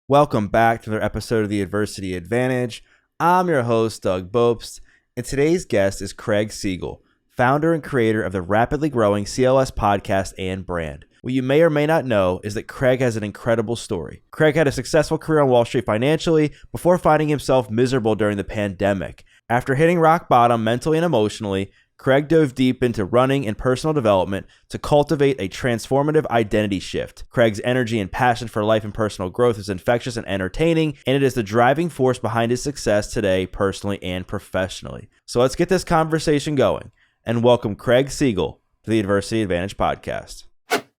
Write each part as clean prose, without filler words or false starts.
Welcome back to another episode of the Adversity Advantage. I'm your host, Doug Bopst, and today's guest is Craig Siegel, founder and creator of the rapidly growing CLS podcast and brand. What you may or may not know is that Craig has an incredible story. Craig had a successful career on Wall Street financially before finding himself miserable during the pandemic. After hitting rock bottom mentally and emotionally, Craig dove deep into running and personal development to cultivate a transformative identity shift. Craig's energy and passion for life and personal growth is infectious and entertaining, and it is the driving force behind his success today, personally and professionally. So let's get this conversation going and welcome Craig Siegel to the Adversity Advantage podcast.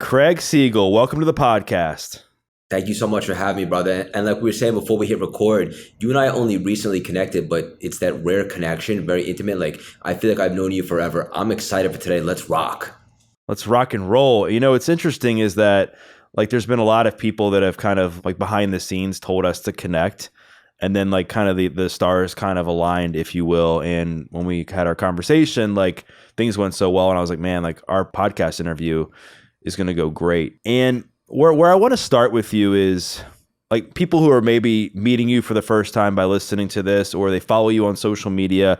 Craig Siegel, welcome to the podcast. Thank you so much for having me, brother. And like we were saying before we hit record, you and I only recently connected, but it's that rare connection, very intimate. Like, I feel like I've known you forever. I'm excited for today. Let's rock. Let's rock and roll. You know, what's interesting is that, like, there's been a lot of people that have kind of, like, behind the scenes told us to connect. And then, like, kind of the stars kind of aligned, if you will. And when we had our conversation, like, things went so well. And I was like, man, like, our podcast interview is going to go great. And where I want to start with you is, like, people who are maybe meeting you for the first time by listening to this, or they follow you on social media.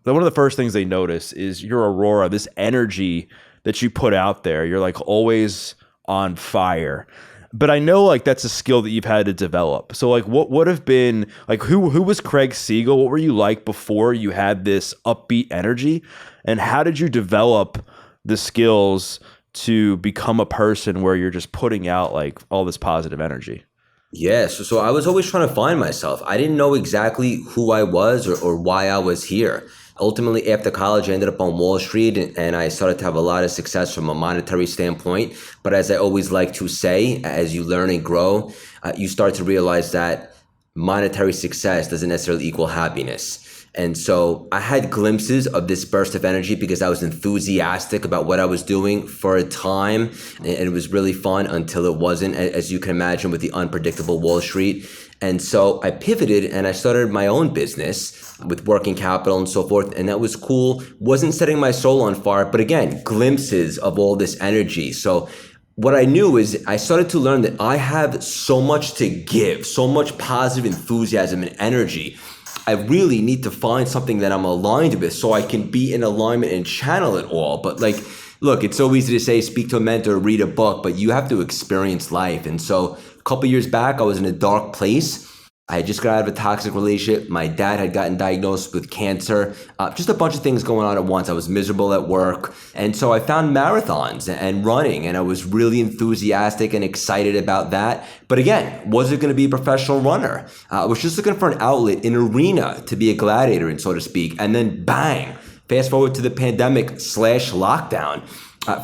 One of the first things they notice is your aurora, this energy that you put out there. You're, like, always on fire. But I know, like, that's a skill that you've had to develop. So, like, what would have been, like, who was Craig Siegel? What were you like before you had this upbeat energy? And how did you develop the skills to become a person where you're just putting out, like, all this positive energy? Yeah, so I was always trying to find myself. I didn't know exactly who I was or why I was here. Ultimately, after college, I ended up on Wall Street and I started to have a lot of success from a monetary standpoint. But as I always like to say, as you learn and grow, you start to realize that monetary success doesn't necessarily equal happiness. And so I had glimpses of this burst of energy because I was enthusiastic about what I was doing for a time. And it was really fun until it wasn't, as you can imagine, with the unpredictable Wall Street. And so I pivoted and I started my own business with working capital and so forth. And that was cool. Wasn't setting my soul on fire, but again, glimpses of all this energy. So what I knew is I started to learn that I have so much to give, so much positive enthusiasm and energy. I really need to find something that I'm aligned with so I can be in alignment and channel it all. But, like, look, it's so easy to say, speak to a mentor, read a book, but you have to experience life. And so a couple years back, I was in a dark place. I had just got out of a toxic relationship. My dad had gotten diagnosed with cancer. Just a bunch of things going on at once. I was miserable at work. And so I found marathons and running, and I was really enthusiastic and excited about that. But again, was it going to be a professional runner? I was just looking for an outlet, an arena to be a gladiator in, so to speak. And then bang, fast forward to the pandemic/lockdown.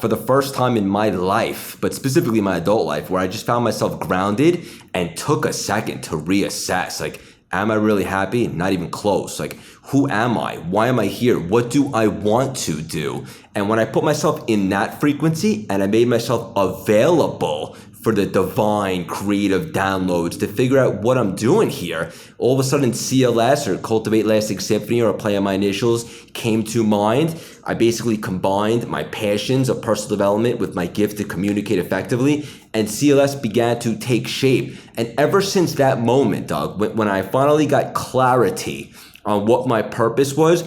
For the first time in my life, but specifically my adult life, where I just found myself grounded and took a second to reassess. Like, am I really happy? Not even close. Like, who am I? Why am I here? What do I want to do? And when I put myself in that frequency and I made myself available for the divine creative downloads to figure out what I'm doing here, all of a sudden CLS, or Cultivate Lasting Symphony, or a play on my initials, came to mind. I basically combined my passions of personal development with my gift to communicate effectively, and CLS began to take shape. And ever since that moment, Doug, when I finally got clarity on what my purpose was,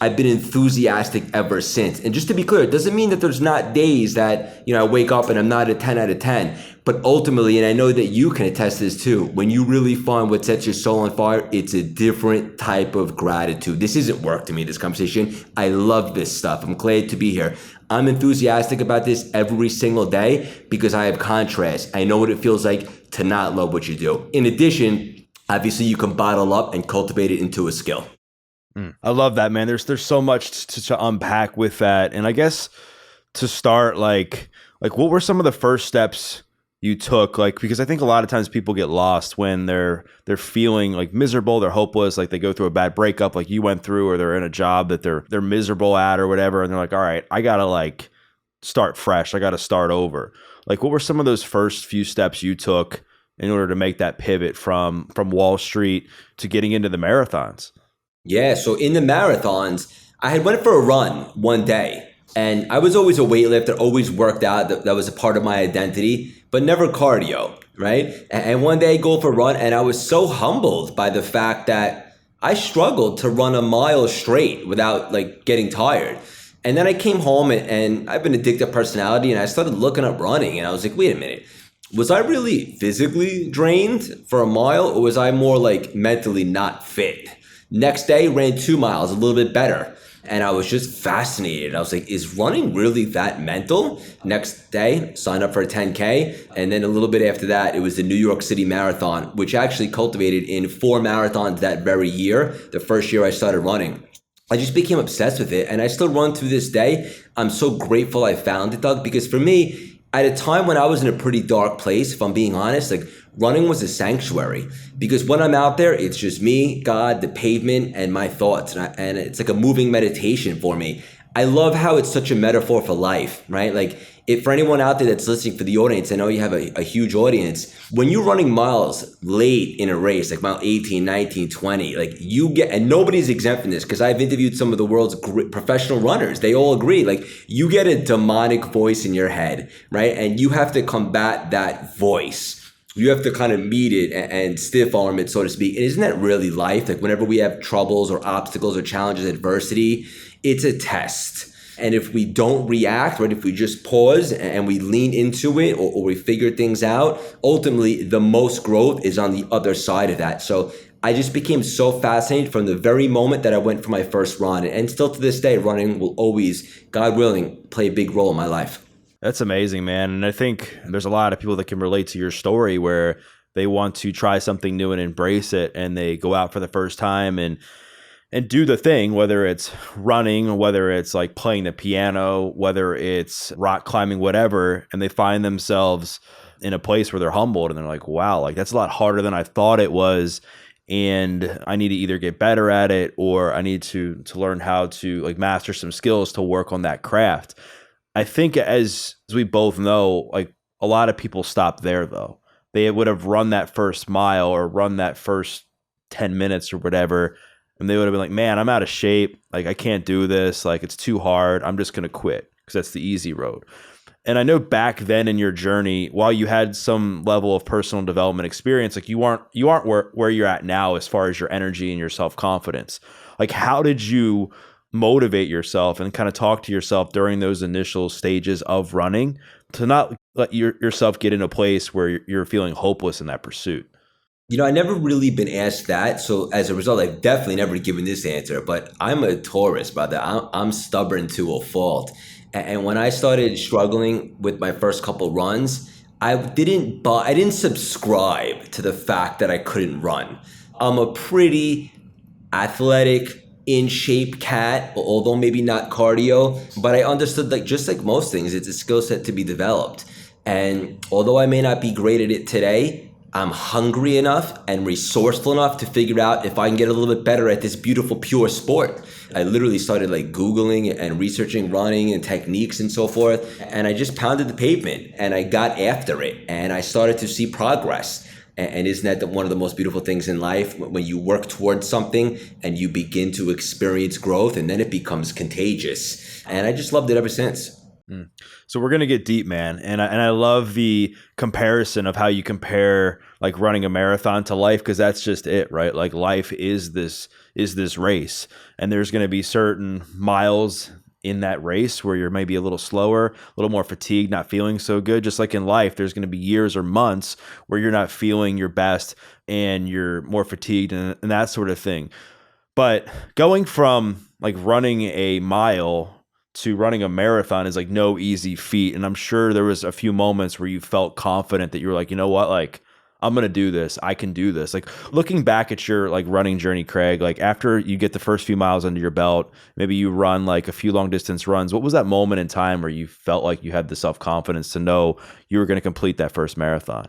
I've been enthusiastic ever since. And just to be clear, it doesn't mean that there's not days that, I wake up and I'm not a 10 out of 10. But ultimately, and I know that you can attest to this too, when you really find what sets your soul on fire, it's a different type of gratitude. This isn't work to me, this conversation. I love this stuff. I'm glad to be here. I'm enthusiastic about this every single day because I have contrast. I know what it feels like to not love what you do. In addition, obviously you can bottle up and cultivate it into a skill. I love that, man. There's so much to unpack with that. And I guess to start, like what were some of the first steps you took? Like, because I think a lot of times people get lost when they're feeling like miserable, they're hopeless, like they go through a bad breakup like you went through, or they're in a job that they're miserable at or whatever, and they're like, all right, I gotta, like, start fresh. I gotta start over. Like, what were some of those first few steps you took in order to make that pivot from Wall Street to getting into the marathons? Yeah, so in the marathons, I had went for a run one day, and I was always a weightlifter, always worked out. That was a part of my identity, but never cardio. right? And one day I go for a run, and I was so humbled by the fact that I struggled to run a mile straight without like getting tired. And then I came home, and I've been an addictive personality, and I started looking up running, and I was like, wait a minute, was I really physically drained for a mile, or was I more like mentally not fit? Next day, ran 2 miles, a little bit better. And I was just fascinated. I was like, is running really that mental? Next day, signed up for a 10K. And then a little bit after that, it was the New York City Marathon, which actually cultivated in 4 marathons that very year, the first year I started running. I just became obsessed with it, and I still run to this day. I'm so grateful I found it, Doug, because for me, at a time when I was in a pretty dark place, if I'm being honest, like running was a sanctuary. Because when I'm out there, it's just me, God, the pavement, and my thoughts, and it's like a moving meditation for me. I love how it's such a metaphor for life, right? Like, if for anyone out there that's listening, for the audience, I know you have a huge audience. When you're running miles late in a race, like mile 18, 19, 20, like you get, and nobody's exempt from this, because I've interviewed some of the world's professional runners. They all agree, like you get a demonic voice in your head, right? And you have to combat that voice. You have to kind of meet it and stiff arm it, so to speak. And isn't that really life? Like whenever we have troubles or obstacles or challenges, adversity, it's a test. And if we don't react, right, if we just pause and we lean into it, or we figure things out, ultimately the most growth is on the other side of that. So I just became so fascinated from the very moment that I went for my first run. And still to this day, running will always, God willing, play a big role in my life. That's amazing, man. And I think there's a lot of people that can relate to your story where they want to try something new and embrace it, and they go out for the first time and do the thing, whether it's running, whether it's like playing the piano, whether it's rock climbing, whatever, and they find themselves in a place where they're humbled and they're like, wow, like that's a lot harder than I thought it was. And I need to either get better at it, or I need to learn how to like master some skills to work on that craft. I think as we both know, like a lot of people stop there though. They would have run that first mile or run that first 10 minutes or whatever, and they would have been like, man, I'm out of shape. Like, I can't do this. Like, it's too hard. I'm just going to quit because that's the easy road. And I know back then in your journey, while you had some level of personal development experience, like you aren't where you're at now as far as your energy and your self-confidence. Like, how did you motivate yourself and kind of talk to yourself during those initial stages of running to not let yourself get in a place where you're feeling hopeless in that pursuit? You know, I never really been asked that. So as a result, I've definitely never given this answer, but I'm a Taurus, brother. I'm stubborn to a fault. And when I started struggling with my first couple runs, I didn't subscribe to the fact that I couldn't run. I'm a pretty athletic, in shape cat, although maybe not cardio, but I understood, like just like most things, it's a skill set to be developed. And although I may not be great at it today, I'm hungry enough and resourceful enough to figure out if I can get a little bit better at this beautiful, pure sport. I literally started like Googling and researching running and techniques and so forth. And I just pounded the pavement and I got after it and I started to see progress. And isn't that one of the most beautiful things in life, when you work towards something and you begin to experience growth, and then it becomes contagious. And I just loved it ever since. So we're going to get deep, man. And I love the comparison of how you compare like running a marathon to life, because that's just it, right? Like life is this race, and there's going to be certain miles in that race where you're maybe a little slower, a little more fatigued, not feeling so good. Just like in life, there's going to be years or months where you're not feeling your best and you're more fatigued and that sort of thing. But going from like running a mile to running a marathon is like no easy feat. And I'm sure there was a few moments where you felt confident that you were like, you know what, like I'm going to do this. I can do this. Like looking back at your like running journey, Craig, like after you get the first few miles under your belt, maybe you run like a few long distance runs. What was that moment in time where you felt like you had the self-confidence to know you were going to complete that first marathon?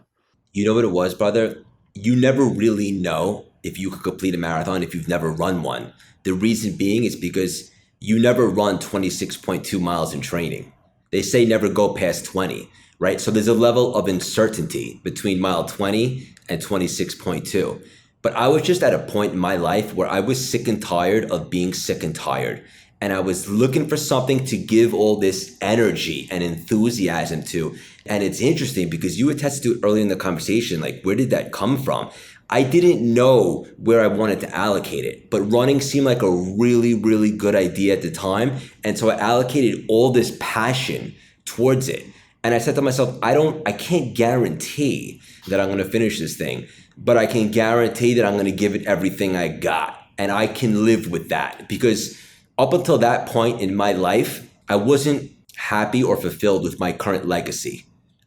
You know what it was, brother? You never really know if you could complete a marathon if you've never run one. The reason being is because you never run 26.2 miles in training. They say never go past 20, right? So there's a level of uncertainty between mile 20 and 26.2. But I was just at a point in my life where I was sick and tired of being sick and tired. And I was looking for something to give all this energy and enthusiasm to. And it's interesting because you attested to it early in the conversation, like, where did that come from? I didn't know where I wanted to allocate it, but running seemed like a really, really good idea at the time. And so I allocated all this passion towards it. And I said to myself, I can't guarantee that I'm going to finish this thing, but I can guarantee that I'm going to give it everything I got. And I can live with that because up until that point in my life, I wasn't happy or fulfilled with my current legacy.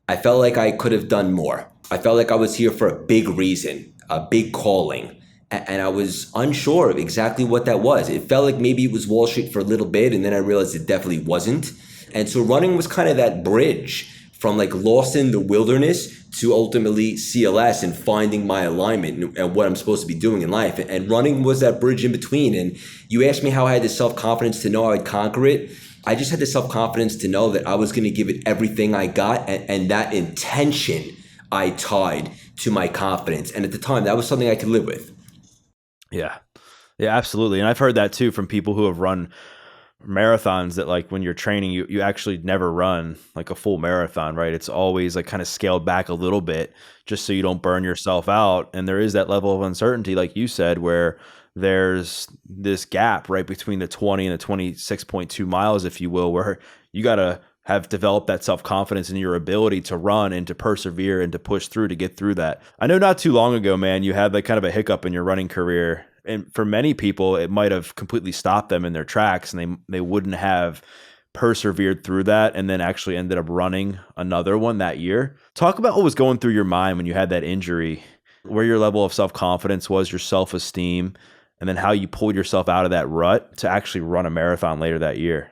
I felt like I could have done more. I felt like I was here for a big reason, a big calling. And I was unsure of exactly what that was. It felt like maybe it was Wall Street for a little bit, and then I realized it definitely wasn't. And so running was kind of that bridge from like lost in the wilderness to ultimately CLS and finding my alignment and what I'm supposed to be doing in life. And running was that bridge in between. And you asked me how I had the self-confidence to know I'd conquer it. I just had the self-confidence to know that I was going to give it everything I got, and that intention I tied to my confidence. And at the time, that was something I could live with. Yeah. Yeah, absolutely. And I've heard that too from people who have run marathons, that like when you're training, you actually never run like a full marathon, right? It's always like kind of scaled back a little bit just so you don't burn yourself out. And there is that level of uncertainty, like you said, where there's this gap right between the 20 and the 26.2 miles, if you will, where you got to have developed that self-confidence in your ability to run and to persevere and to push through to get through that. I know not too long ago, man, you had like kind of a hiccup in your running career. And for many people, it might have completely stopped them in their tracks, and they wouldn't have persevered through that and then actually ended up running another one that year. Talk about what was going through your mind when you had that injury, where your level of self-confidence was, your self-esteem, and then how you pulled yourself out of that rut to actually run a marathon later that year.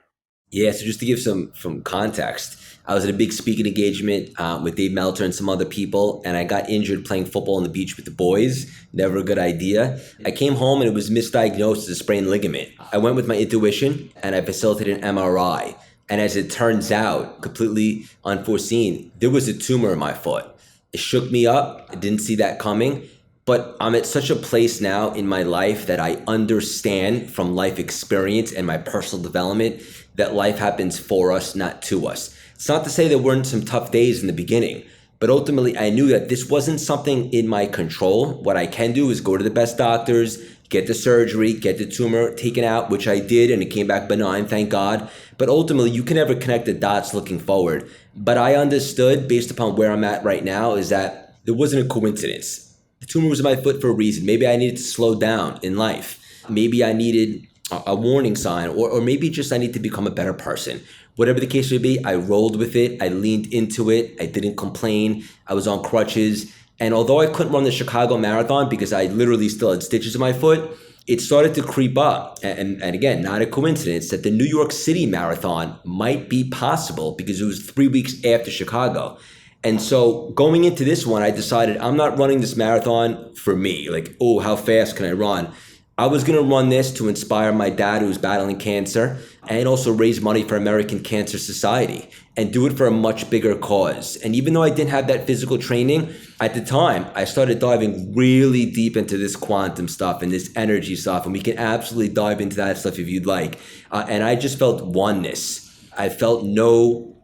Yeah, so just to give some context, I was at a big speaking engagement with Dave Meltzer and some other people, and I got injured playing football on the beach with the boys. Never a good idea. I came home and it was misdiagnosed as a sprained ligament. I went with my intuition and I facilitated an MRI. And as it turns out, completely unforeseen, there was a tumor in my foot. It shook me up. I didn't see that coming. But I'm at such a place now in my life that I understand from life experience and my personal development that life happens for us, not to us. It's not to say there weren't some tough days in the beginning, but ultimately I knew that this wasn't something in my control. What I can do is go to the best doctors, get the surgery, get the tumor taken out, which I did, and it came back benign, thank God. But ultimately, you can never connect the dots looking forward. But I understood, based upon where I'm at right now, is that there wasn't a coincidence. The tumor was in my foot for a reason. Maybe I needed to slow down in life. Maybe I needed a warning sign, or maybe just I need to become a better person. Whatever the case may be, I rolled with it. I leaned into it. I didn't complain. I was on crutches. And although I couldn't run the Chicago Marathon because I literally still had stitches in my foot, it started to creep up. And again, not a coincidence that the New York City Marathon might be possible because it was 3 weeks after Chicago. And so going into this one, I decided I'm not running this marathon for me. Like, oh, how fast can I run? I was going to run this to inspire my dad, who's battling cancer, and also raise money for American Cancer Society and do it for a much bigger cause. And even though I didn't have that physical training, at the time, I started diving really deep into this quantum stuff and this energy stuff. And we can absolutely dive into that stuff if you'd like. And I just felt oneness. I felt no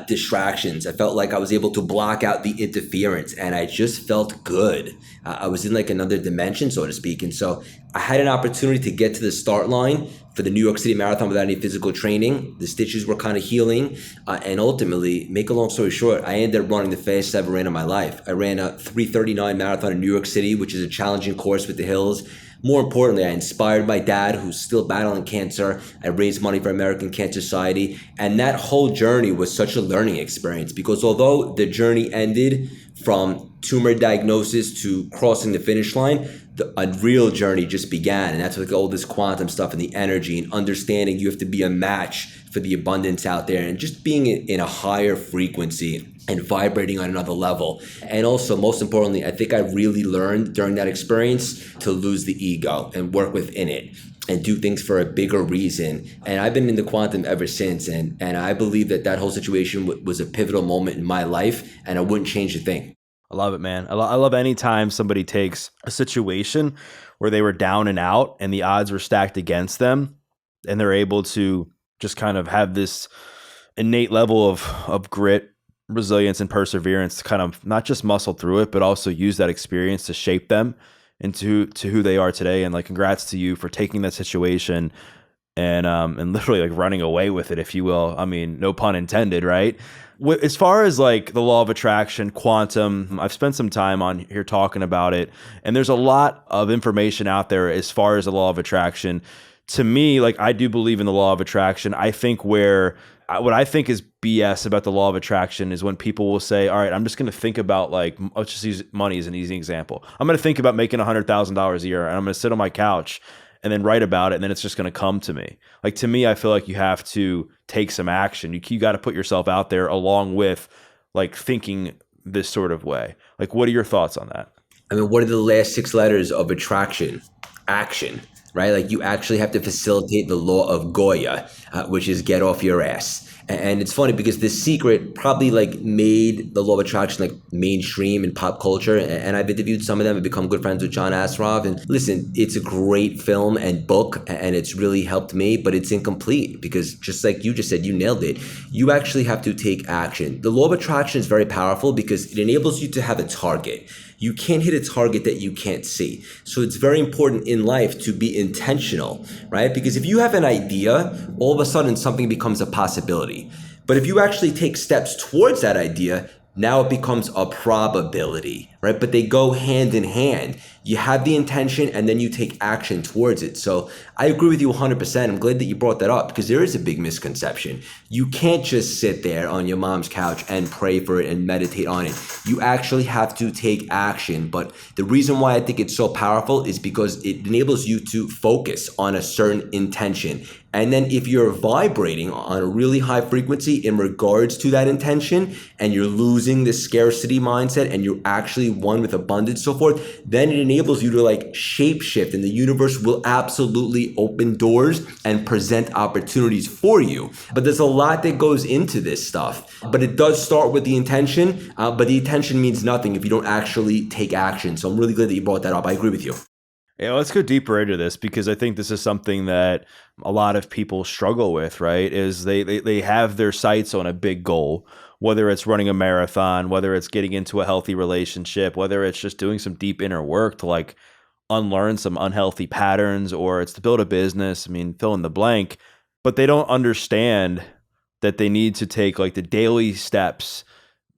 distractions. I felt like I was able to block out the interference, and I just felt good. I was in like another dimension, so to speak. And so I had an opportunity to get to the start line for the New York City Marathon without any physical training. The stitches were kind of healing. And ultimately, make a long story short, I ended up running the fastest I ever ran in my life. I ran a 3:39 marathon in New York City, which is a challenging course with the hills. More importantly, I inspired my dad, who's still battling cancer. I raised money for American Cancer Society. And that whole journey was such a learning experience because although the journey ended from tumor diagnosis to crossing the finish line, a real journey just began. And that's like all this quantum stuff and the energy and understanding you have to be a match for the abundance out there and just being in a higher frequency and vibrating on another level. And also, most importantly, I think I really learned during that experience to lose the ego and work within it and do things for a bigger reason. And I've been in the quantum ever since. And I believe that whole situation was a pivotal moment in my life, and I wouldn't change a thing. I love it, man. I love any time somebody takes a situation where they were down and out and the odds were stacked against them, and they're able to just kind of have this innate level of grit, resilience, and perseverance to kind of not just muscle through it, but also use that experience to shape them into who they are today. And like, congrats to you for taking that situation and literally like running away with it, if you will. I mean, no pun intended, right? As far as like the law of attraction, quantum, I've spent some time on here talking about it, and there's a lot of information out there as far as the law of attraction. To me, like, I do believe in the law of attraction. I think what I think is BS about the law of attraction is when people will say, all right, I'm just going to think about, like, let's just use money as an easy example. I'm going to think about making $100,000 a year, and I'm going to sit on my couch and then write about it, and then it's just going to come to me. Like, to me, I feel like you have to take some action. You got to put yourself out there along with like thinking this sort of way. Like, what are your thoughts on that? I mean, what are the last 6 letters of attraction? Action, right? Like, you actually have to facilitate the law of Goya, which is get off your ass. And it's funny because The Secret probably like made the law of attraction like mainstream in pop culture. And I've interviewed some of them and become good friends with John Assaraf. And listen, it's a great film and book, and it's really helped me, but it's incomplete because just like you just said, you nailed it. You actually have to take action. The law of attraction is very powerful because it enables you to have a target. You can't hit a target that you can't see. So it's very important in life to be intentional, right? Because if you have an idea, all of a sudden something becomes a possibility. But if you actually take steps towards that idea, now it becomes a probability, right? But they go hand in hand. You have the intention and then you take action towards it. So I agree with you 100%. I'm glad that you brought that up because there is a big misconception. You can't just sit there on your mom's couch and pray for it and meditate on it. You actually have to take action. But the reason why I think it's so powerful is because it enables you to focus on a certain intention. And then if you're vibrating on a really high frequency in regards to that intention and you're losing the scarcity mindset and you're actually one with abundance, so forth, then it enables you to like shape shift and the universe will absolutely open doors and present opportunities for you. But there's a lot that goes into this stuff. But it does start with the intention, but the intention means nothing if you don't actually take action. So I'm really glad that you brought that up. I agree with you. Yeah, let's go deeper into this because I think this is something that a lot of people struggle with, right? Is they have their sights on a big goal, whether it's running a marathon, whether it's getting into a healthy relationship, whether it's just doing some deep inner work to like unlearn some unhealthy patterns, or it's to build a business. I mean, fill in the blank, but they don't understand that they need to take like the daily steps,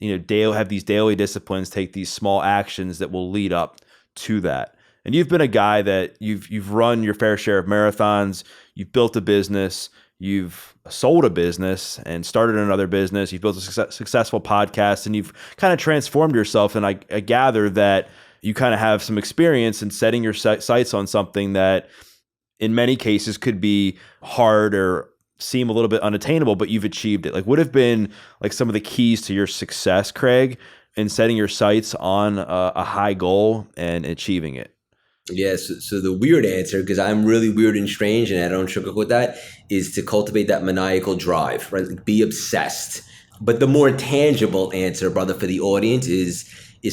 have these daily disciplines, take these small actions that will lead up to that. And you've been a guy that you've run your fair share of marathons, you've built a business, you've sold a business and started another business, you've built a successful podcast, and you've kind of transformed yourself. And I gather that you kind of have some experience in setting your sights on something that in many cases could be hard or seem a little bit unattainable, but you've achieved it. Like, what have been like some of the keys to your success, Craig, in setting your sights on a high goal and achieving it? Yes. So the weird answer, because I'm really weird and strange and I don't sugarcoat that, is to cultivate that maniacal drive, right? Like, be obsessed. But the more tangible answer, brother, for the audience is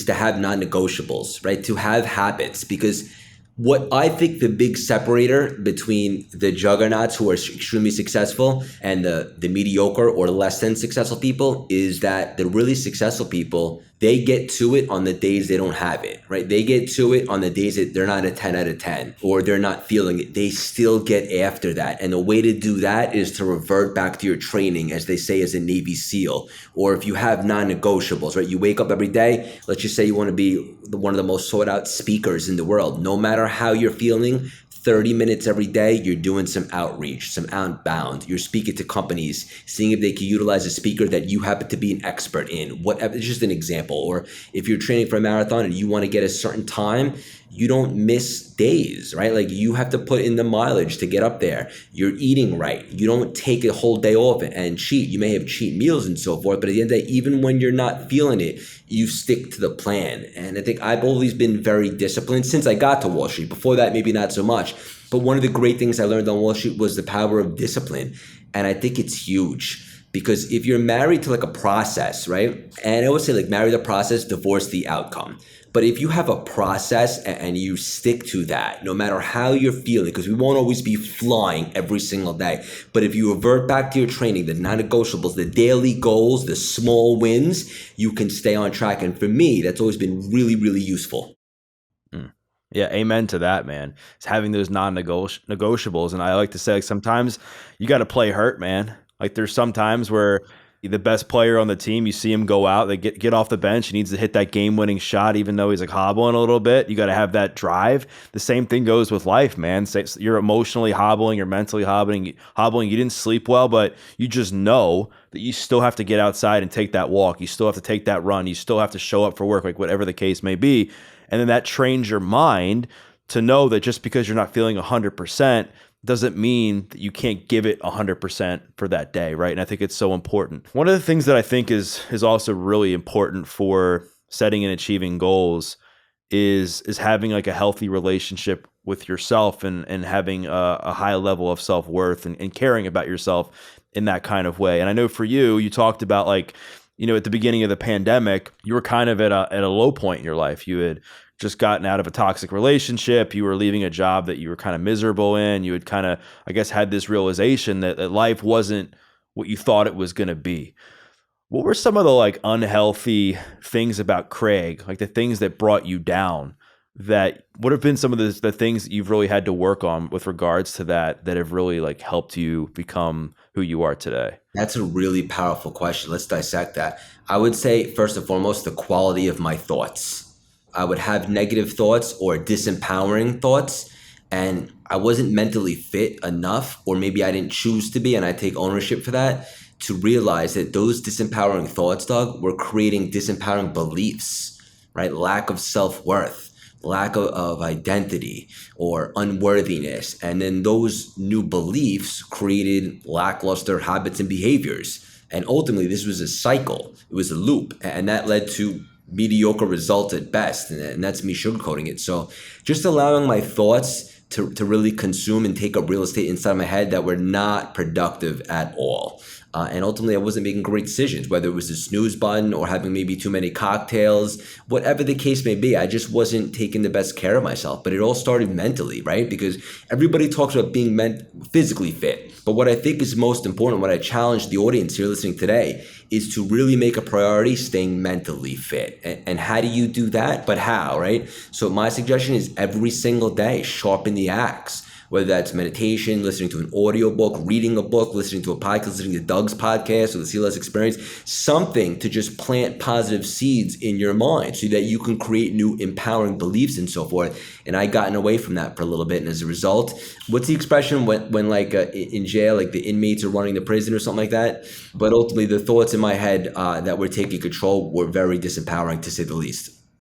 to have non-negotiables, right? To have habits, because what I think the big separator between the juggernauts who are extremely successful and the mediocre or less than successful people is that the really successful people, they get to it on the days they don't have it, right? They get to it on the days that they're not a 10 out of 10 or they're not feeling it. They still get after that. And the way to do that is to revert back to your training, as they say, as a Navy SEAL. Or if you have non-negotiables, right? You wake up every day, let's just say you want to be one of the most sought out speakers in the world. No matter how you're feeling, 30 minutes every day, you're doing some outreach, some outbound. You're speaking to companies, seeing if they can utilize a speaker that you happen to be an expert in. Whatever, it's just an example. Or if you're training for a marathon and you want to get a certain time, you don't miss days, right? Like, you have to put in the mileage to get up there. You're eating right. You don't take a whole day off and cheat. You may have cheat meals and so forth, but at the end of the day, even when you're not feeling it, you stick to the plan. And I think I've always been very disciplined since I got to Wall Street. Before that, maybe not so much. But one of the great things I learned on Wall Street was the power of discipline. And I think it's huge Because if you're married to like a process, right? And I always say like marry the process, divorce the outcome. But if you have a process and you stick to that, no matter how you're feeling, because we won't always be flying every single day. But if you revert back to your training, the non-negotiables, the daily goals, the small wins, you can stay on track. And for me, that's always been really, really useful. Yeah, amen to that, man. It's having those non-negotiables. And I like to say, like, sometimes you got to play hurt, man. Like, there's some times where the best player on the team, you see him go out, they get off the bench, he needs to hit that game-winning shot, even though he's like hobbling a little bit. You got to have that drive. The same thing goes with life, man. Say you're emotionally hobbling, you're mentally hobbling. You didn't sleep well, but you just know that you still have to get outside and take that walk. You still have to take that run. You still have to show up for work, like whatever the case may be. And then that trains your mind to know that just because you're not feeling 100% doesn't mean that you can't give it 100% for that day, right? And I think it's so important. One of the things that I think is also really important for setting and achieving goals is having like a healthy relationship with yourself and having a high level of self-worth and caring about yourself in that kind of way. And I know for you, you talked about like, you know, at the beginning of the pandemic, you were kind of at a low point in your life. You had just gotten out of a toxic relationship. You were leaving a job that you were kind of miserable in. You had kind of, I guess, had this realization that life wasn't what you thought it was going to be. What were some of the like unhealthy things about Craig, like the things that brought you down, that would have been some of the things that you've really had to work on with regards to that have really like helped you become who you are today? That's a really powerful question. Let's dissect that. I would say, first and foremost, the quality of my thoughts. I would have negative thoughts or disempowering thoughts, and I wasn't mentally fit enough, or maybe I didn't choose to be, and I take ownership for that, to realize that those disempowering thoughts, Doug, were creating disempowering beliefs, right? Lack of self-worth, lack of identity or unworthiness. And then those new beliefs created lackluster habits and behaviors. And ultimately, this was a cycle. It was a loop. And that led to mediocre results at best. And that's me sugarcoating it. So just allowing my thoughts to really consume and take up real estate inside my head that were not productive at all. And ultimately, I wasn't making great decisions, whether it was the snooze button or having maybe too many cocktails, whatever the case may be. I just wasn't taking the best care of myself. But it all started mentally, right? Because everybody talks about being physically fit. But what I think is most important, what I challenge the audience here listening today, is to really make a priority staying mentally fit. And how do you do that? But how, right? So my suggestion is every single day, sharpen the axe. Whether that's meditation, listening to an audiobook, reading a book, listening to a podcast, listening to Doug's podcast or the CLS Experience, something to just plant positive seeds in your mind so that you can create new empowering beliefs and so forth. And I gotten away from that for a little bit. And as a result, what's the expression when like in jail, like the inmates are running the prison or something like that? But ultimately, the thoughts in my head that were taking control were very disempowering, to say the least.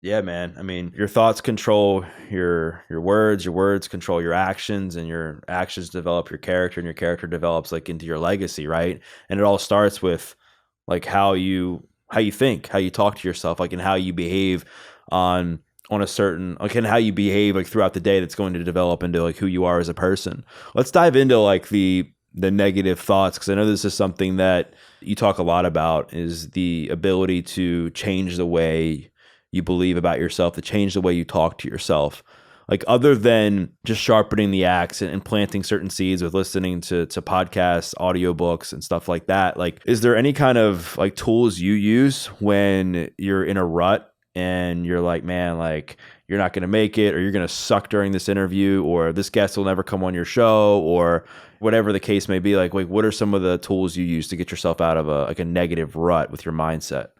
Yeah, man. I mean, your thoughts control your words control your actions, and your actions develop your character, and your character develops like into your legacy, right? And it all starts with like how you think, how you talk to yourself, like and how you behave on a certain like and how you behave like throughout the day that's going to develop into like who you are as a person. Let's dive into like the negative thoughts, because I know this is something that you talk a lot about, is the ability to change the way you believe about yourself, to change the way you talk to yourself. Like other than just sharpening the axe and planting certain seeds with listening to podcasts, audiobooks and stuff like that, like is there any kind of like tools you use when you're in a rut and you're like, man, like you're not going to make it, or you're going to suck during this interview, or this guest will never come on your show, or whatever the case may be? Like what are some of the tools you use to get yourself out of a negative rut with your mindset?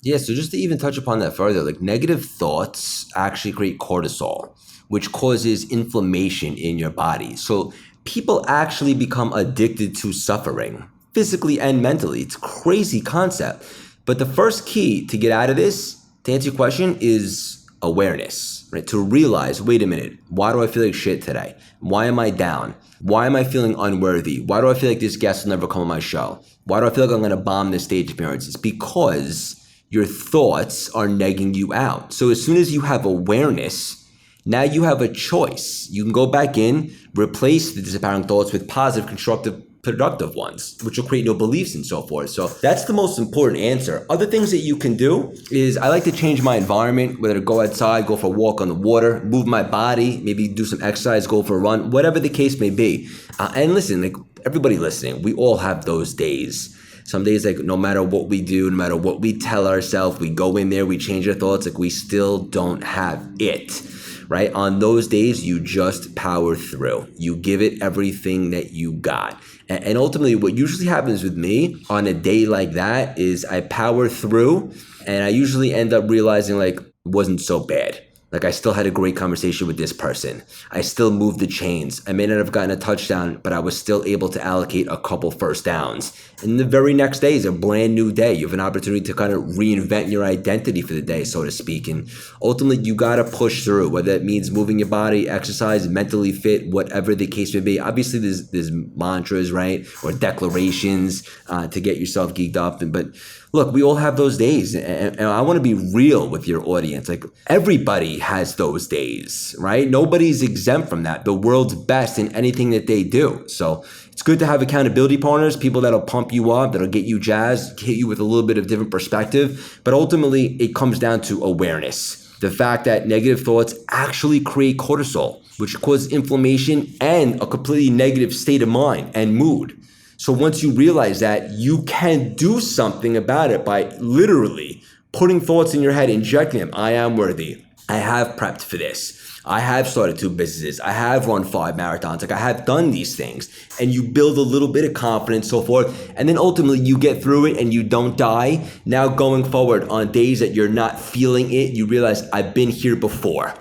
Yeah, so just to even touch upon that further, like negative thoughts actually create cortisol, which causes inflammation in your body. So people actually become addicted to suffering, physically and mentally. It's a crazy concept. But the first key to get out of this, to answer your question, is awareness, right? To realize, wait a minute, why do I feel like shit today? Why am I down? Why am I feeling unworthy? Why do I feel like this guest will never come on my show? Why do I feel like I'm going to bomb this stage appearance? It's because your thoughts are negging you out. So as soon as you have awareness, now you have a choice. You can go back in, replace the disempowering thoughts with positive, constructive productive ones, which will create new beliefs and so forth. So that's the most important answer. Other things that you can do is I like to change my environment, whether to go outside, go for a walk on the water, move my body, maybe do some exercise, go for a run, whatever the case may be. And listen, like everybody listening, we all have those days. Some days, like no matter what we do, no matter what we tell ourselves, we go in there, we change our thoughts, like we still don't have it. Right? On those days, you just power through. You give it everything that you got. And ultimately, what usually happens with me on a day like that is I power through and I usually end up realizing like it wasn't so bad. Like I still had a great conversation with this person. I still moved the chains. I may not have gotten a touchdown, but I was still able to allocate a couple first downs. And the very next day is a brand new day. You have an opportunity to kind of reinvent your identity for the day, so to speak. And ultimately, you got to push through, whether it means moving your body, exercise, mentally fit, whatever the case may be. Obviously, there's mantras, right? Or declarations to get yourself geeked up. But look, we all have those days. And I want to be real with your audience. Like everybody has those days, right? Nobody's exempt from that. The world's best in anything that they do. So it's good to have accountability partners, people that'll pump you up, that'll get you jazzed, hit you with a little bit of different perspective. But ultimately, it comes down to awareness. The fact that negative thoughts actually create cortisol, which causes inflammation and a completely negative state of mind and mood. So once you realize that, you can do something about it by literally putting thoughts in your head, injecting them. I am worthy. I have prepped for this. I have started 2 businesses. I have run 5 marathons. Like I have done these things, and you build a little bit of confidence, so forth. And then ultimately you get through it and you don't die. Now going forward on days that you're not feeling it, you realize I've been here before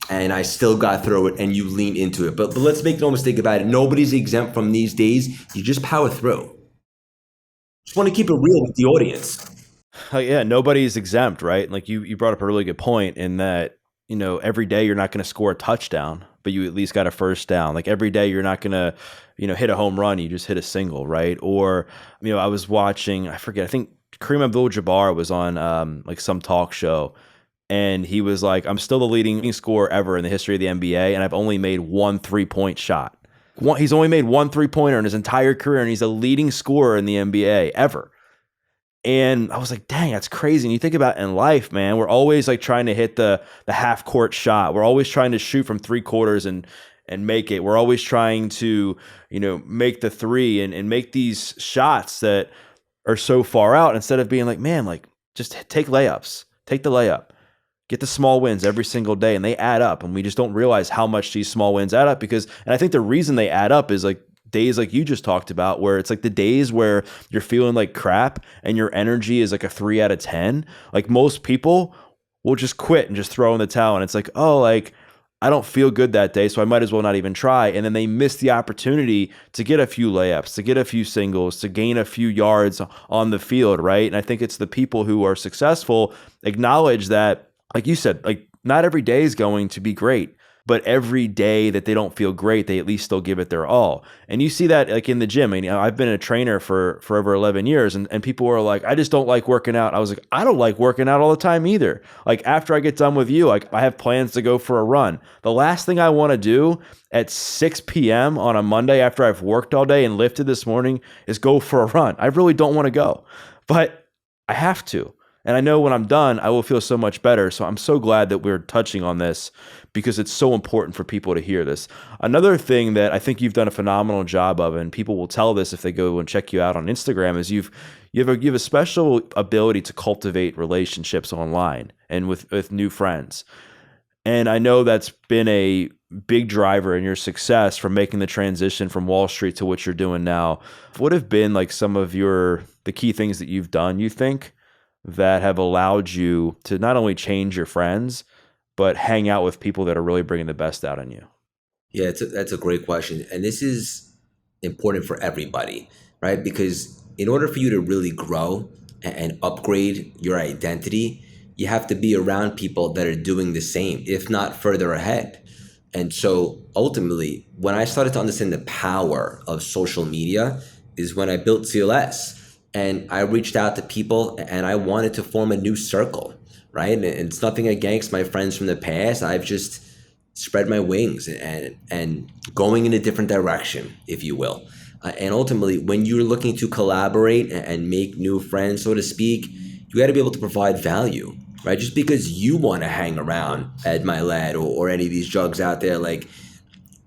and I still got through it, and you lean into it. But let's make no mistake about it. Nobody's exempt from these days. You just power through. Just want to keep it real with the audience. Yeah, nobody's exempt, right? Like you brought up a really good point in that, every day you're not going to score a touchdown, but you at least got a first down. Like every day you're not going to, hit a home run, you just hit a single, right? Or, I was watching, I forget, I think Kareem Abdul-Jabbar was on like some talk show, and he was like, I'm still the leading scorer ever in the history of the NBA, and I've only made 1 3-point shot. He's only made 1 3-pointer in his entire career, and he's a leading scorer in the NBA ever. And I was like, dang, that's crazy. And you think about in life, man, we're always like trying to hit the half court shot. We're always trying to shoot from 3/4 and make it. We're always trying to, make the 3 and make these shots that are so far out, instead of being like, man, like just take layups, take the layup, get the small wins every single day, and they add up. And we just don't realize how much these small wins add up and I think the reason they add up is like days like you just talked about, where it's like the days where you're feeling like crap and your energy is like a 3 out of 10. Like most people will just quit and just throw in the towel. And it's like, oh, like I don't feel good that day, so I might as well not even try. And then they miss the opportunity to get a few layups, to get a few singles, to gain a few yards on the field, right? And I think it's the people who are successful acknowledge that, like you said, like not every day is going to be great. But every day that they don't feel great, they at least still give it their all. And you see that like in the gym. I mean, I've been a trainer for over 11 years, and people are like, I just don't like working out. I was like, I don't like working out all the time either. Like after I get done with you, like I have plans to go for a run. The last thing I want to do at 6 p.m. on a Monday after I've worked all day and lifted this morning is go for a run. I really don't want to go, but I have to. And I know when I'm done, I will feel so much better. So I'm so glad that we're touching on this, because it's so important for people to hear this. Another thing that I think you've done a phenomenal job of, and people will tell this if they go and check you out on Instagram, is you have a special ability to cultivate relationships online and with new friends. And I know that's been a big driver in your success from making the transition from Wall Street to what you're doing now. What have been like some of the key things that you've done, you think, that have allowed you to not only change your friends, but hang out with people that are really bringing the best out in you? Yeah, that's a great question. And this is important for everybody, right? Because in order for you to really grow and upgrade your identity, you have to be around people that are doing the same, if not further ahead. And so ultimately, when I started to understand the power of social media is when I built CLS. And I reached out to people and I wanted to form a new circle, right? And it's nothing against my friends from the past. I've just spread my wings and going in a different direction, if you will. And ultimately, when you're looking to collaborate and make new friends, so to speak, you got to be able to provide value, right? Just because you want to hang around at my lad or any of these drugs out there, like,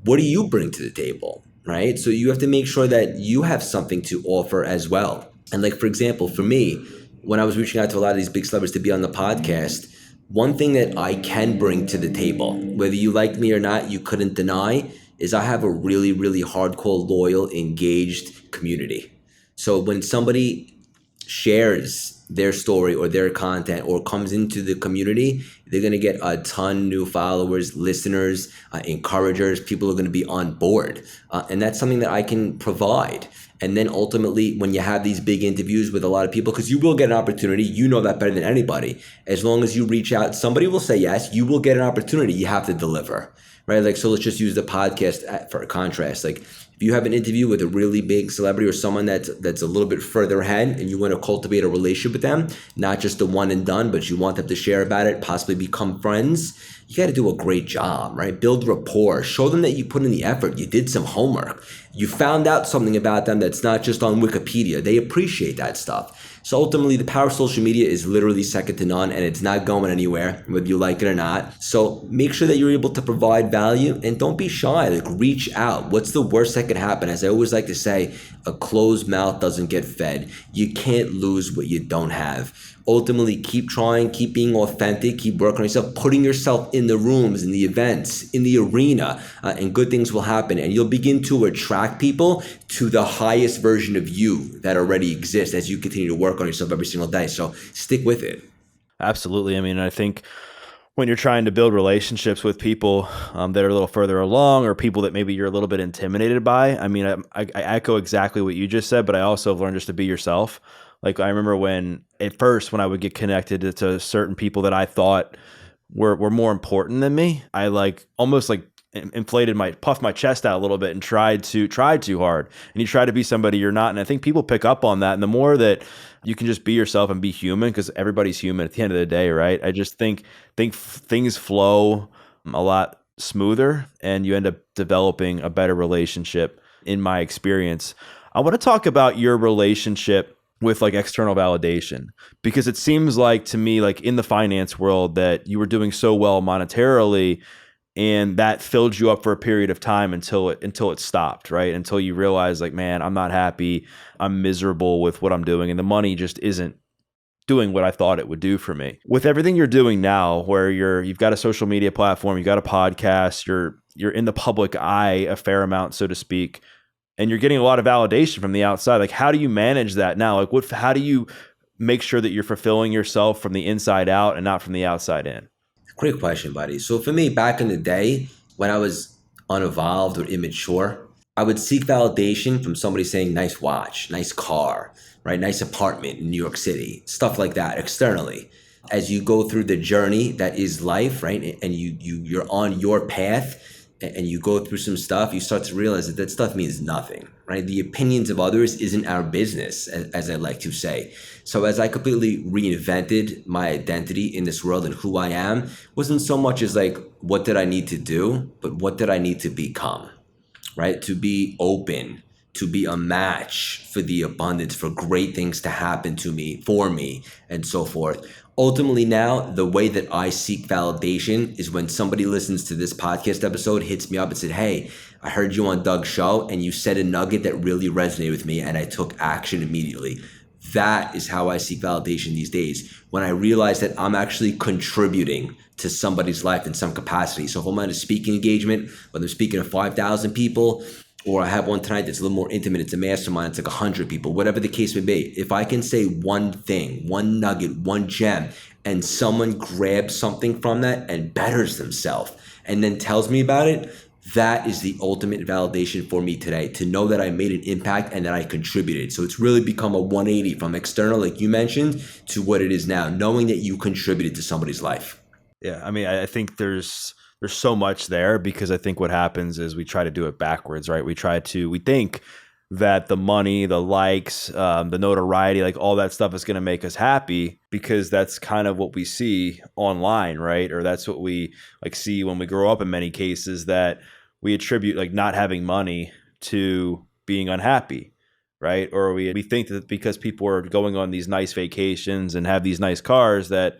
what do you bring to the table, right? So you have to make sure that you have something to offer as well. And like, for example, for me, when I was reaching out to a lot of these big celebrities to be on the podcast, one thing that I can bring to the table, whether you like me or not, you couldn't deny, is I have a really, really hardcore, loyal, engaged community. So when somebody shares their story or their content or comes into the community, they're going to get a ton new followers, listeners, encouragers. People are going to be on board. And that's something that I can provide. And then ultimately, when you have these big interviews with a lot of people, because you will get an opportunity, you know that better than anybody. As long as you reach out, somebody will say yes, you will get an opportunity. You have to deliver, right? Like, so let's just use the podcast for a contrast. Like, if you have an interview with a really big celebrity or someone that's a little bit further ahead and you want to cultivate a relationship with them, not just the one and done, but you want them to share about it, possibly become friends, you got to do a great job, right? Build rapport, show them that you put in the effort, you did some homework, you found out something about them that's not just on Wikipedia. They appreciate that stuff. So ultimately, the power of social media is literally second to none, and it's not going anywhere, whether you like it or not. So make sure that you're able to provide value, and don't be shy. Like, reach out. What's the worst that could happen? As I always like to say, a closed mouth doesn't get fed. You can't lose what you don't have. Ultimately, keep trying, keep being authentic, keep working on yourself, putting yourself in the rooms, in the events, in the arena, and good things will happen. And you'll begin to attract people to the highest version of you that already exists as you continue to work on yourself every single day. So stick with it. Absolutely. I mean, I think when you're trying to build relationships with people that are a little further along, or people that maybe you're a little bit intimidated by, I mean, I echo exactly what you just said, but I also have learned just to be yourself. Like, I remember at first, when I would get connected to certain people that I thought were more important than me, I like almost like puffed my chest out a little bit and tried too hard. And you try to be somebody you're not. And I think people pick up on that. And the more that you can just be yourself and be human, because everybody's human at the end of the day, right? I just think things flow a lot smoother, and you end up developing a better relationship, in my experience. I want to talk about your relationship with like external validation, because it seems like to me, like in the finance world, that you were doing so well monetarily, and that filled you up for a period of time until it stopped, right? Until you realize, like, man, I'm not happy, I'm miserable with what I'm doing, and the money just isn't doing what I thought it would do for me. With everything you're doing now, where you've got a social media platform, you've got a podcast, you're in the public eye a fair amount, so to speak, and you're getting a lot of validation from the outside. Like, how do you manage that now? Like, how do you make sure that you're fulfilling yourself from the inside out and not from the outside in? Great question, buddy. So for me, back in the day, when I was unevolved or immature, I would seek validation from somebody saying nice watch, nice car, right? Nice apartment in New York City, stuff like that externally. As you go through the journey that is life, right? And you're on your path and you go through some stuff, you start to realize that stuff means nothing, right? The opinions of others isn't our business, as I like to say. So as I completely reinvented my identity in this world and who I am, wasn't so much as like, what did I need to do, but what did I need to become, right? To be open, to be a match for the abundance, for great things to happen to me, for me, and so forth. Ultimately, now, the way that I seek validation is when somebody listens to this podcast episode, hits me up and said, hey, I heard you on Doug's show and you said a nugget that really resonated with me, and I took action immediately. That is how I seek validation these days. When I realize that I'm actually contributing to somebody's life in some capacity. So if I'm at a speaking engagement, whether I'm speaking to 5,000 people, or I have one tonight that's a little more intimate, it's a mastermind, it's like 100 people, whatever the case may be. If I can say one thing, one nugget, one gem, and someone grabs something from that and betters themselves and then tells me about it, that is the ultimate validation for me today, to know that I made an impact and that I contributed. So it's really become a 180 from external, like you mentioned, to what it is now, knowing that you contributed to somebody's life. Yeah, I mean, I think there's so much there, because I think what happens is we try to do it backwards, right? We think that the money, the likes, the notoriety, like all that stuff is going to make us happy, because that's kind of what we see online, right? Or that's what we like see when we grow up in many cases, that we attribute like not having money to being unhappy, right? Or we think that because people are going on these nice vacations and have these nice cars that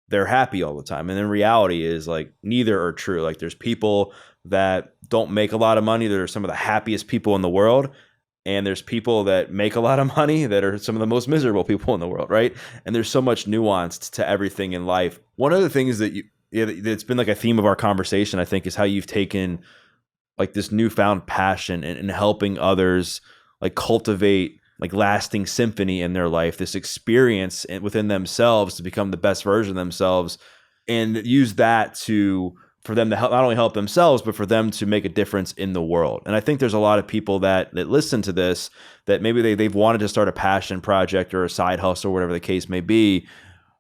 they're happy all the time. And then reality is like neither are true. Like there's people that don't make a lot of money that are some of the happiest people in the world. And there's people that make a lot of money that are some of the most miserable people in the world, right? And there's so much nuance to everything in life. One of the things that's been like a theme of our conversation, I think, is how you've taken like this newfound passion in helping others like cultivate like lasting symphony in their life, this experience within themselves to become the best version of themselves, and use that for them to help, not only help themselves, but for them to make a difference in the world. And I think there's a lot of people that listen to this that maybe they've wanted to start a passion project or a side hustle, or whatever the case may be.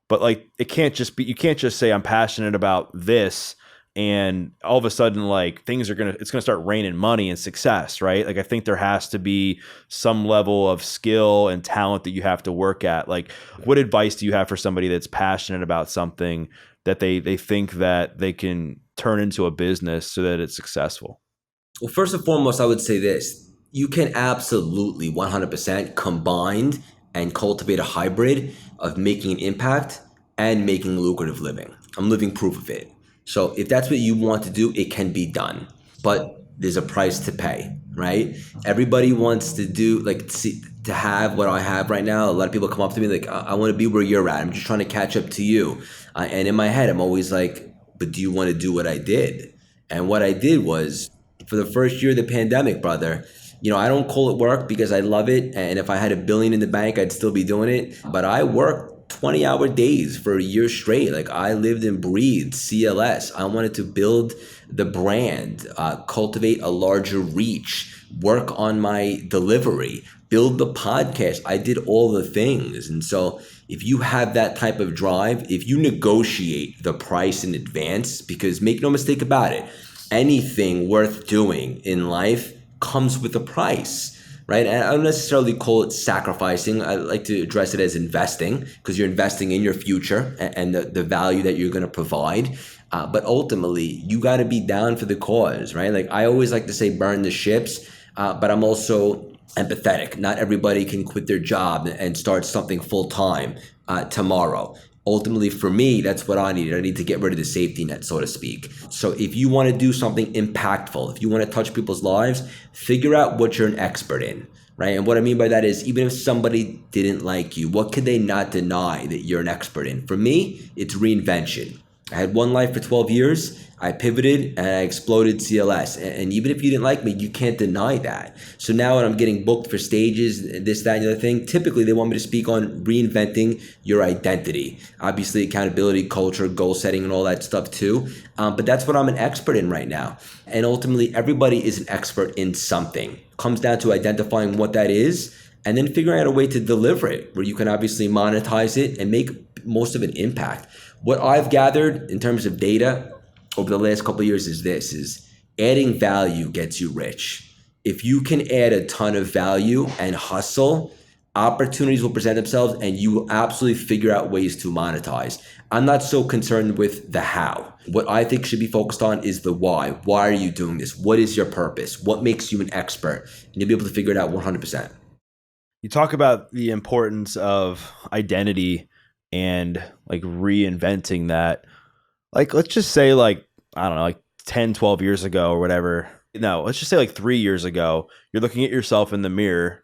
But like, it can't just be, you can't just say I'm passionate about this and all of a sudden like it's gonna start raining money and success, right? Like I think there has to be some level of skill and talent that you have to work at. Like what advice do you have for somebody that's passionate about something that they think that they can turn into a business so that it's successful? Well, first and foremost, I would say this. You can absolutely 100% combine and cultivate a hybrid of making an impact and making a lucrative living. I'm living proof of it. So if that's what you want to do, it can be done. But there's a price to pay, right? Everybody wants to do to have what I have right now. A lot of people come up to me like, I want to be where you're at. I'm just trying to catch up to you. And in my head, I'm always like, but do you want to do what I did? And what I did was, for the first year of the pandemic, brother, I don't call it work because I love it. And if I had $1 billion in the bank, I'd still be doing it. But I worked 20-hour days for a year straight. Like I lived and breathed CLS. I wanted to build the brand, cultivate a larger reach, work on my delivery, build the podcast. I did all the things. And so if you have that type of drive, if you negotiate the price in advance, because make no mistake about it, anything worth doing in life comes with a price, right? And I don't necessarily call it sacrificing. I like to address it as investing, because you're investing in your future and the value that you're going to provide. But ultimately, you got to be down for the cause, right? Like I always like to say, burn the ships, but I'm also empathetic. Not everybody can quit their job and start something full time tomorrow. Ultimately, for me, that's what I need. I need to get rid of the safety net, so to speak. So if you want to do something impactful, if you want to touch people's lives, figure out what you're an expert in, right? And what I mean by that is, even if somebody didn't like you, what could they not deny that you're an expert in? For me, it's reinvention. I had one life for 12 years. I pivoted and I exploded CLS. And even if you didn't like me, you can't deny that. So now when I'm getting booked for stages, this, that, and the other thing, typically they want me to speak on reinventing your identity. Obviously, accountability, culture, goal setting, and all that stuff too. But that's what I'm an expert in right now. And ultimately, everybody is an expert in something. It comes down to identifying what that is and then figuring out a way to deliver it where you can obviously monetize it and make most of an impact. What I've gathered in terms of data over the last couple of years is adding value gets you rich. If you can add a ton of value and hustle, opportunities will present themselves and you will absolutely figure out ways to monetize. I'm not so concerned with the how. What I think should be focused on is the why. Why are you doing this? What is your purpose? What makes you an expert? And you'll be able to figure it out 100%. You talk about the importance of identity and like reinventing that. Like, let's just say like, I don't know, like 10, 12 years ago or whatever. No, let's just say like 3 years ago, you're looking at yourself in the mirror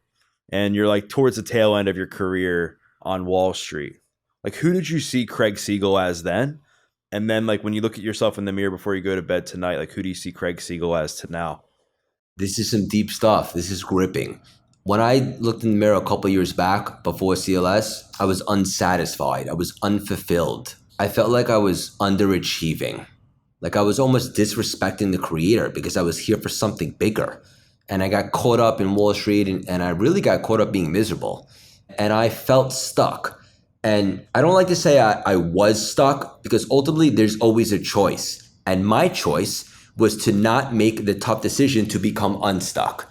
and you're like towards the tail end of your career on Wall Street. Like, who did you see Craig Siegel as then? And then like when you look at yourself in the mirror before you go to bed tonight, like who do you see Craig Siegel as to now? This is some deep stuff. This is gripping. When I looked in the mirror a couple of years back before CLS, I was unsatisfied. I was unfulfilled. I felt like I was underachieving. Like I was almost disrespecting the creator because I was here for something bigger. And I got caught up in Wall Street and I really got caught up being miserable. And I felt stuck. And I don't like to say I was stuck because ultimately there's always a choice. And my choice was to not make the tough decision to become unstuck.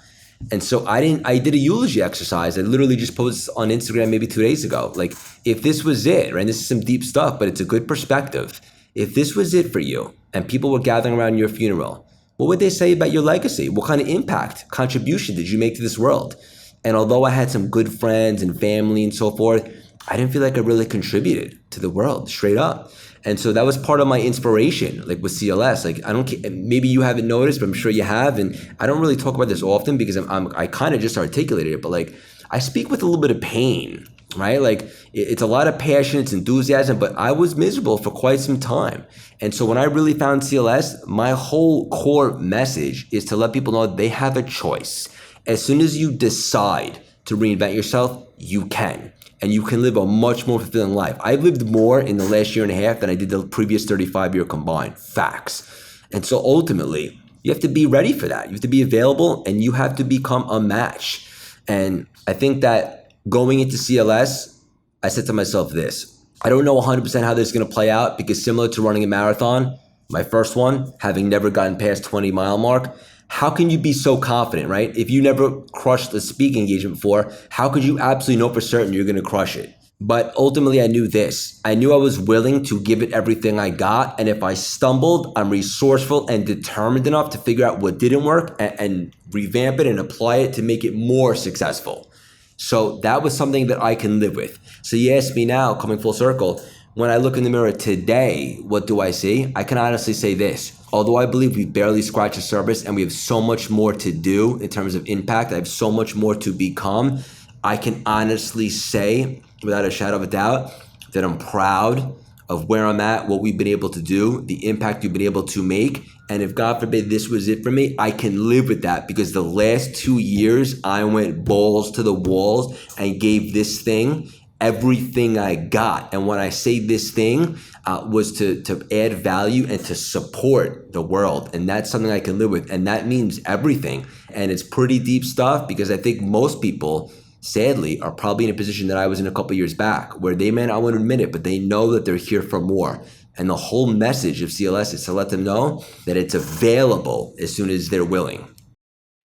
And so I did a eulogy exercise. I literally just posted on Instagram maybe 2 days ago. Like, if this was it, right? And this is some deep stuff, but it's a good perspective. If this was it for you and people were gathering around your funeral, what would they say about your legacy? What kind of impact, contribution did you make to this world? And although I had some good friends and family and so forth, I didn't feel like I really contributed to the world, straight up. And so that was part of my inspiration, like with CLS. Like, I don't, maybe you haven't noticed, but I'm sure you have. And I don't really talk about this often because I kind of just articulated it, but like, I speak with a little bit of pain, right? Like, it's a lot of passion, it's enthusiasm, but I was miserable for quite some time. And so when I really found CLS, my whole core message is to let people know they have a choice. As soon as you decide to reinvent yourself, you can. And you can live a much more fulfilling life. I've lived more in the last year and a half than I did the previous 35-year combined. Facts. And so ultimately, you have to be ready for that. You have to be available and you have to become a match. And I think that going into CLS, I said to myself this: I don't know 100% how this is going to play out, because similar to running a marathon, my first one, having never gotten past 20-mile mark, how can you be so confident, right? If you never crushed a speaking engagement before, how could you absolutely know for certain you're going to crush it? But ultimately, I knew this. I knew I was willing to give it everything I got. And if I stumbled, I'm resourceful and determined enough to figure out what didn't work and revamp it and apply it to make it more successful. So that was something that I can live with. So you ask me now, coming full circle, when I look in the mirror today, what do I see? I can honestly say this: although I believe we barely scratched the surface and we have so much more to do in terms of impact, I have so much more to become, I can honestly say, without a shadow of a doubt, that I'm proud of where I'm at, what we've been able to do, the impact we've been able to make. And if God forbid this was it for me, I can live with that, because the last 2 years I went balls to the walls and gave this thing everything I got. And when I say this thing, was to add value and to support the world. And that's something I can live with. And that means everything. And it's pretty deep stuff, because I think most people, sadly, are probably in a position that I was in a couple years back, where they may not want to admit it, but they know that they're here for more. And the whole message of CLS is to let them know that it's available as soon as they're willing.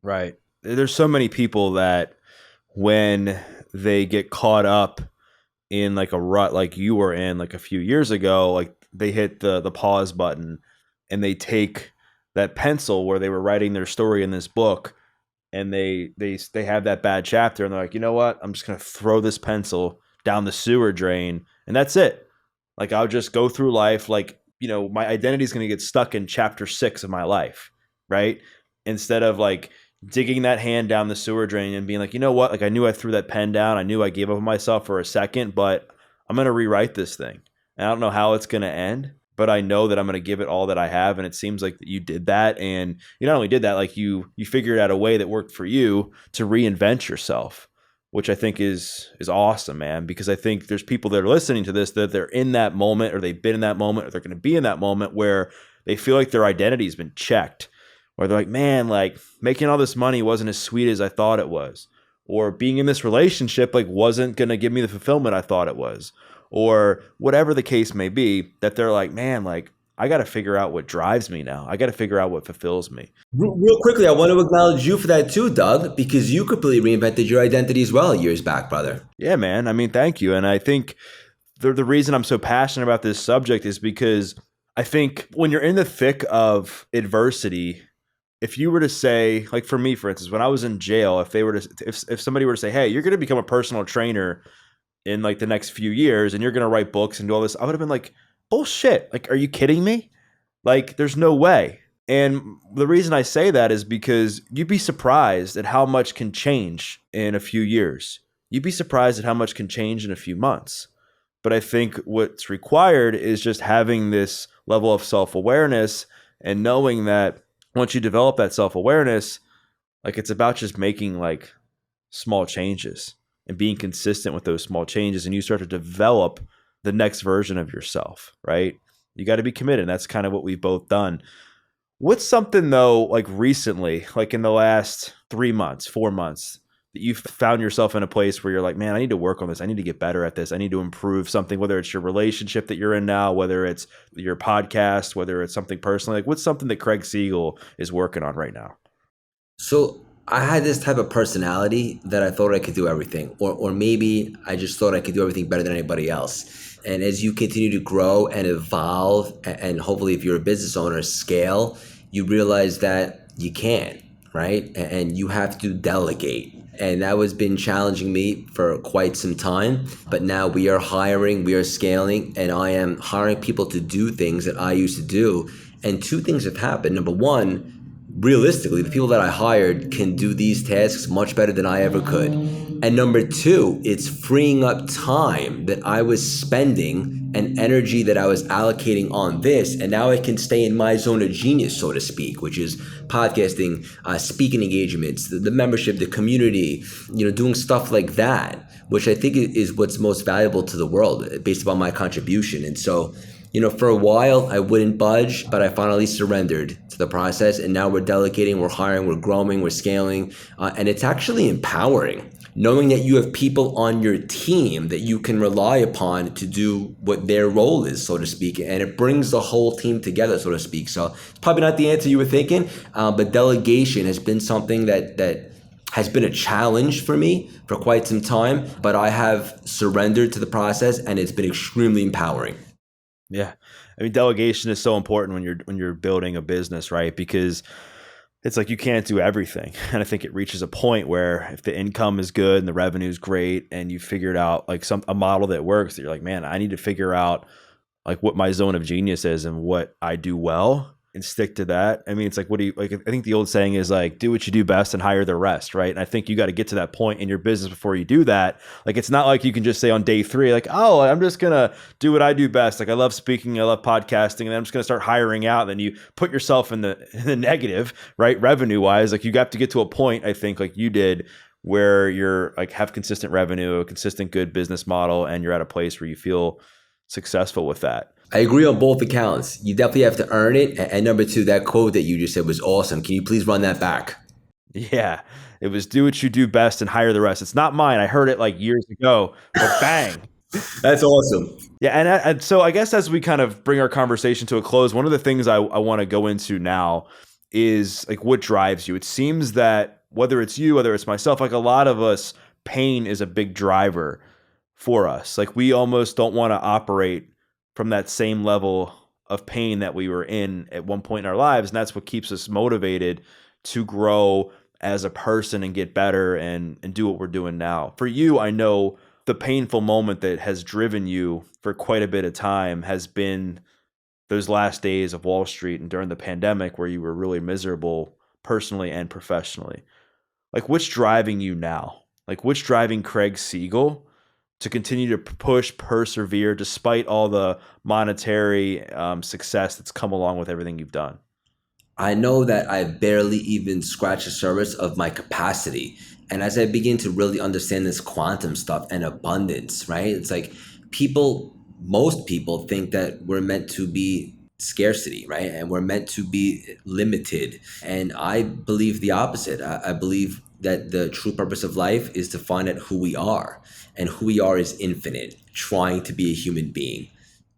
Right. There's so many people that when they get caught up in like a rut like you were in like a few years ago, like they hit the pause button and they take that pencil where they were writing their story in this book, and they have that bad chapter and they're like, you know what? I'm just going to throw this pencil down the sewer drain and that's it. Like, I'll just go through life like, you know, my identity is going to get stuck in chapter 6 of my life, right? Instead of like digging that hand down the sewer drain and being like, you know what? Like, I knew I threw that pen down. I knew I gave up on myself for a second, but I'm going to rewrite this thing. And I don't know how it's going to end, but I know that I'm going to give it all that I have. And it seems like you did that. And you not only did that, like you figured out a way that worked for you to reinvent yourself, which I think is awesome, man, because I think there's people that are listening to this that they're in that moment, or they've been in that moment, or they're going to be in that moment where they feel like their identity has been checked, or they're like, man, like making all this money wasn't as sweet as I thought it was, or being in this relationship like wasn't going to give me the fulfillment I thought it was, or whatever the case may be, that they're like, man, like I got to figure out what drives me now. I got to figure out what fulfills me. Real quickly, I want to acknowledge you for that too, Doug, because you completely reinvented your identity as well years back, brother. Yeah, man. I mean, thank you. And I think the reason I'm so passionate about this subject is because I think when you're in the thick of adversity, if you were to say, like for me, for instance, when I was in jail, if somebody were to say, hey, you're going to become a personal trainer in like the next few years and you're going to write books and do all this, I would have been like, bullshit. Like, are you kidding me? Like, there's no way. And the reason I say that is because you'd be surprised at how much can change in a few years. You'd be surprised at how much can change in a few months. But I think what's required is just having this level of self-awareness and knowing that once you develop that self-awareness, like it's about just making like small changes and being consistent with those small changes, and you start to develop the next version of yourself, right? You got to be committed. And that's kind of what we've both done. What's something though, like recently, like in the last 3 months, 4 months, that you've found yourself in a place where you're like, man, I need to work on this. I need to get better at this. I need to improve something, whether it's your relationship that you're in now, whether it's your podcast, whether it's something personally. Like, what's something that Craig Siegel is working on right now? So I had this type of personality that I thought I could do everything, or maybe I just thought I could do everything better than anybody else. And as you continue to grow and evolve, and hopefully if you're a business owner, scale, you realize that you can't, right? And you have to delegate. And that has been challenging me for quite some time. But now we are hiring, we are scaling, and I am hiring people to do things that I used to do. And two things have happened. Number one, realistically, the people that I hired can do these tasks much better than I ever could. And number two, it's freeing up time that I was spending and energy that I was allocating on this. And now I can stay in my zone of genius, so to speak, which is podcasting, speaking engagements, the membership, the community, doing stuff like that, which I think is what's most valuable to the world based upon my contribution. And so, for a while, I wouldn't budge, but I finally surrendered to the process. And now we're delegating, we're hiring, we're growing, we're scaling. And it's actually empowering knowing that you have people on your team that you can rely upon to do what their role is, so to speak. And it brings the whole team together, so to speak. So it's probably not the answer you were thinking, but delegation has been something that has been a challenge for me for quite some time, but I have surrendered to the process and it's been extremely empowering. Yeah. I mean, delegation is so important when you're building a business, right? Because it's like you can't do everything. And I think it reaches a point where if the income is good and the revenue is great and you figured out like a model that works, that you're like, man, I need to figure out like what my zone of genius is and what I do well and stick to that. I mean, it's like, I think the old saying is like, do what you do best and hire the rest. Right. And I think you got to get to that point in your business before you do that. Like, it's not like you can just say on day 3, like, oh, I'm just going to do what I do best. Like, I love speaking, I love podcasting, and then I'm just going to start hiring out. And then you put yourself in the negative, right? Revenue wise, like you got to get to a point, I think like you did, where you're like have consistent revenue, a consistent good business model, and you're at a place where you feel successful with that. I agree on both accounts. You definitely have to earn it. And number two, that quote that you just said was awesome. Can you please run that back? Yeah, it was do what you do best and hire the rest. It's not mine. I heard it like years ago, but bang. That's awesome. Yeah, and so I guess as we kind of bring our conversation to a close, one of the things I want to go into now is like what drives you. It seems that whether it's you, whether it's myself, like a lot of us, pain is a big driver for us. Like we almost don't want to operate from that same level of pain that we were in at one point in our lives. And that's what keeps us motivated to grow as a person and get better and do what we're doing now. For you, I know the painful moment that has driven you for quite a bit of time has been those last days of Wall Street and during the pandemic where you were really miserable personally and professionally. Like what's driving you now? Like what's driving Craig Siegel to continue to push, persevere, despite all the monetary success that's come along with everything you've done? I know that I barely even scratched the surface of my capacity. And as I begin to really understand this quantum stuff and abundance, right? It's like most people think that we're meant to be scarcity, right? And we're meant to be limited. And I believe the opposite. I believe that the true purpose of life is to find out who we are. And who we are is infinite, trying to be a human being.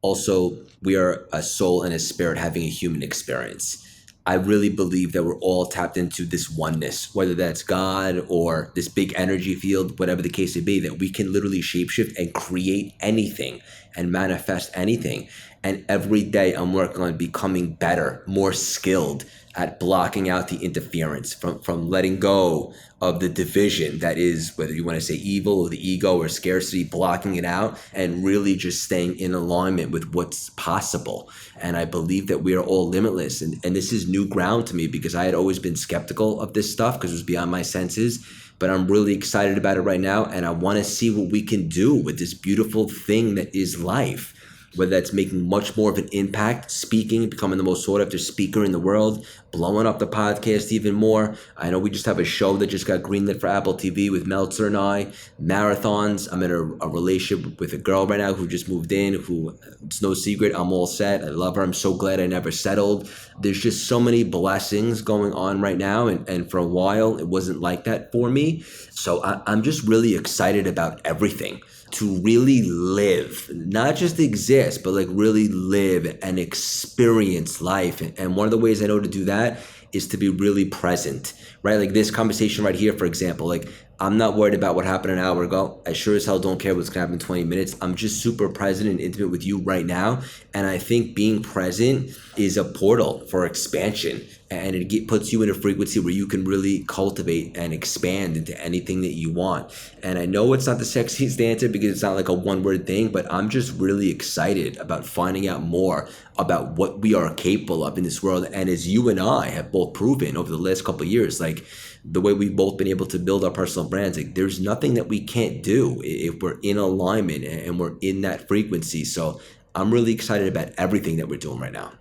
Also, we are a soul and a spirit having a human experience. I really believe that we're all tapped into this oneness, whether that's God or this big energy field, whatever the case may be, that we can literally shapeshift and create anything and manifest anything. And every day I'm working on becoming better, more skilled at blocking out the interference, from letting go of the division that is, whether you want to say evil or the ego or scarcity, blocking it out and really just staying in alignment with what's possible. And I believe that we are all limitless. And this is new ground to me because I had always been skeptical of this stuff because it was beyond my senses. But I'm really excited about it right now. And I want to see what we can do with this beautiful thing that is life. Whether that's making much more of an impact, speaking, becoming the most sought after speaker in the world, blowing up the podcast even more. I know we just have a show that just got greenlit for Apple TV with Meltzer and I. Marathons. I'm in a relationship with a girl right now who just moved in, who, it's no secret, I'm all set. I love her. I'm so glad I never settled. There's just so many blessings going on right now. And for a while, it wasn't like that for me. So I'm just really excited about everything. To really live, not just exist, but like really live and experience life. And one of the ways I know to do that is to be really present, right? Like this conversation right here, for example, like I'm not worried about what happened an hour ago. I sure as hell don't care what's gonna happen in 20 minutes. I'm just super present and intimate with you right now. And I think being present is a portal for expansion. and puts you in a frequency where you can really cultivate and expand into anything that you want. And I know it's not the sexiest answer because it's not like a one word thing, but I'm just really excited about finding out more about what we are capable of in this world. And as you and I have both proven over the last couple of years, like the way we've both been able to build our personal brands, like there's nothing that we can't do if we're in alignment and we're in that frequency. So I'm really excited about everything that we're doing right now.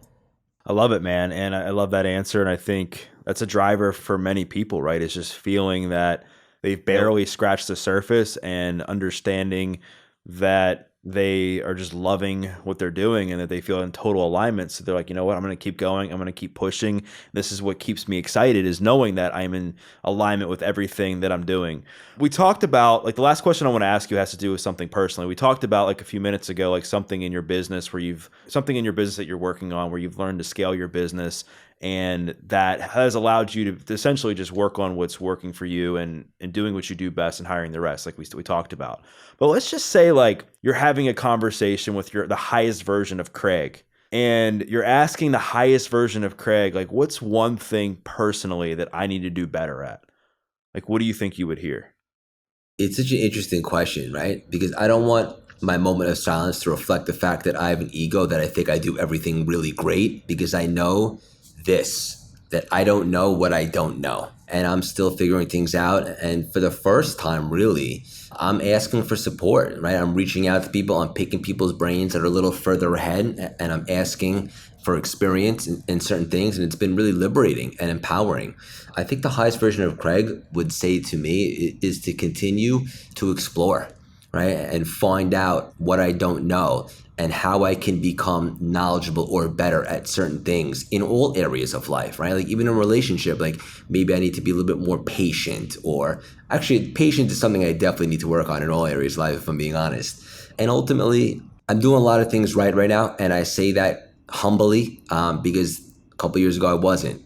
I love it, man. And I love that answer. And I think that's a driver for many people, right? It's just feeling that they've barely scratched the surface and understanding that they are just loving what they're doing and that they feel in total alignment. So they're like, you know what? I'm going to keep going. I'm going to keep pushing. This is what keeps me excited, is knowing that I'm in alignment with everything that I'm doing. We talked about, like, the last question I want to ask you has to do with something personally. We talked about, like, a few minutes ago, like something in your business that you're working on where you've learned to scale your business, and that has allowed you to essentially just work on what's working for you and doing what you do best and hiring the rest, like we talked about. But let's just say, like, you're having a conversation with the highest version of Craig, and you're asking the highest version of Craig, like, what's one thing personally that I need to do better at? Like, what do you think you would hear? It's such an interesting question, right? Because I don't want my moment of silence to reflect the fact that I have an ego that I think I do everything really great, because I know this, that I don't know what I don't know. And I'm still figuring things out. And for the first time, really, I'm asking for support, right? I'm reaching out to people. I'm picking people's brains that are a little further ahead, and I'm asking for experience in certain things. And it's been really liberating and empowering. I think the highest version of Craig would say to me is to continue to explore, right? And find out what I don't know and how I can become knowledgeable or better at certain things in all areas of life, right? Like even in a relationship, like maybe I need to be a little bit more patient, or actually patience is something I definitely need to work on in all areas of life, if I'm being honest. And ultimately, I'm doing a lot of things right now. And I say that humbly because a couple years ago I wasn't.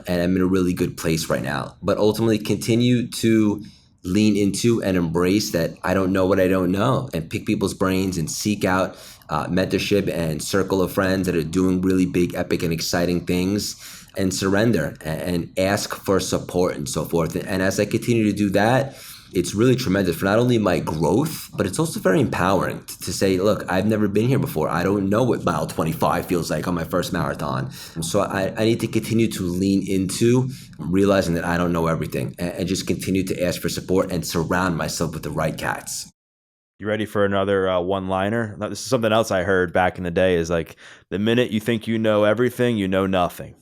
And I'm in a really good place right now. But ultimately continue to lean into and embrace that I don't know what I don't know, and pick people's brains and seek out mentorship and circle of friends that are doing really big, epic, and exciting things, and surrender and ask for support and so forth. And as I continue to do that, it's really tremendous for not only my growth, but it's also very empowering to say, look, I've never been here before. I don't know what mile 25 feels like on my first marathon. So I need to continue to lean into realizing that I don't know everything, and just continue to ask for support and surround myself with the right cats. You ready for another one-liner? This is something else I heard back in the day, is like, the minute you think you know everything, you know nothing.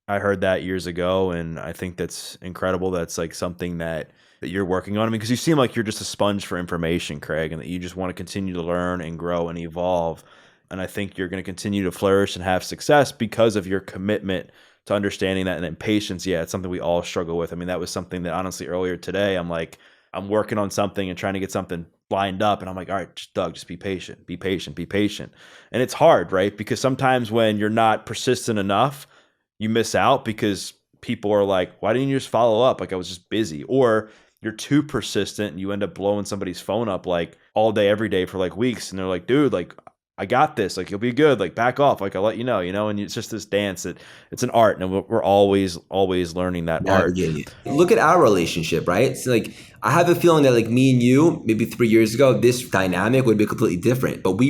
I heard that years ago, and I think that's incredible. That's like something that you're working on. I mean, because you seem like you're just a sponge for information, Craig, and that you just want to continue to learn and grow and evolve. And I think you're going to continue to flourish and have success because of your commitment to understanding that. And then patience, yeah, it's something we all struggle with. I mean, that was something that honestly earlier today, I'm like, I'm working on something and trying to get something lined up. And I'm like, all right, Doug, just be patient, be patient, be patient. And it's hard, right? Because sometimes when you're not persistent enough, you miss out because people are like, why didn't you just follow up? Like, I was just busy. Or you're too persistent and you end up blowing somebody's phone up like all day, every day for like weeks. And they're like, dude, like, I got this. Like, you'll be good. Like, back off. Like, I'll let you know, and it's just this dance that it's an art. And we're always learning that art. Navigating it. Look at our relationship, right? It's like, I have a feeling that like me and you, maybe 3 years ago, this dynamic would be completely different. But we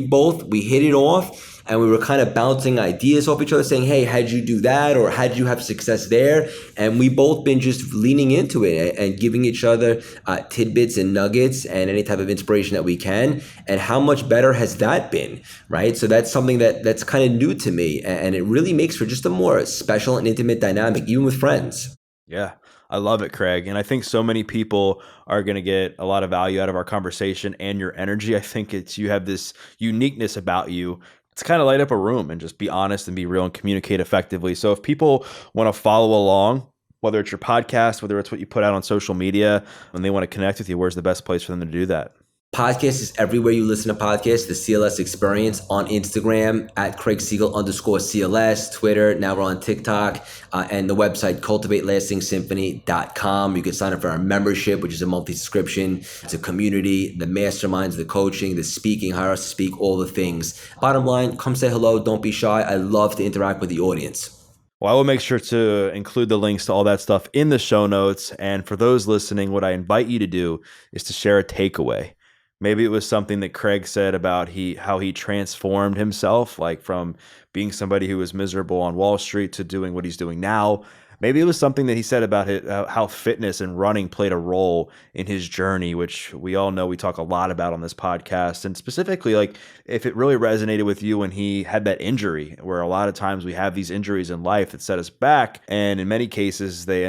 hit it off, and we were kind of bouncing ideas off each other, saying, hey, how'd you do that? Or how'd you have success there? And we both been just leaning into it and giving each other tidbits and nuggets and any type of inspiration that we can. And how much better has that been, right? So that's something that's kind of new to me. And it really makes for just a more special and intimate dynamic, even with friends. Yeah, I love it, Craig. And I think so many people are going to get a lot of value out of our conversation and your energy. I think you have this uniqueness about you. It's kind of light up a room and just be honest and be real and communicate effectively. So if people want to follow along, whether it's your podcast, whether it's what you put out on social media, and they want to connect with you, where's the best place for them to do that? Podcast is everywhere you listen to podcasts. The CLS Experience on Instagram at Craig Siegel _CLS, Twitter. Now we're on TikTok, and the website cultivate-lasting-symphony.com. You can sign up for our membership, which is a monthly subscription. It's a community, the masterminds, the coaching, the speaking, hire us to speak, all the things. Bottom line, come say hello. Don't be shy. I love to interact with the audience. Well, I will make sure to include the links to all that stuff in the show notes. And for those listening, what I invite you to do is to share a takeaway. Maybe it was something that Craig said about how he transformed himself, like from being somebody who was miserable on Wall Street to doing what he's doing now. Maybe it was something that he said about how fitness and running played a role in his journey, which we all know we talk a lot about on this podcast. And specifically, like if it really resonated with you when he had that injury, where a lot of times we have these injuries in life that set us back. And in many cases, they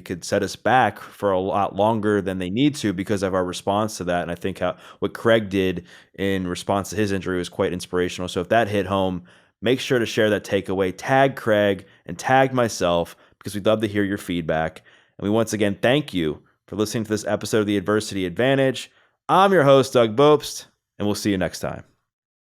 could set us back for a lot longer than they need to because of our response to that. And I think what Craig did in response to his injury was quite inspirational. So if that hit home, make sure to share that takeaway, tag Craig and tag myself, because we'd love to hear your feedback. And we once again thank you for listening to this episode of The Adversity Advantage. I'm your host, Doug Bopst, and we'll see you next time.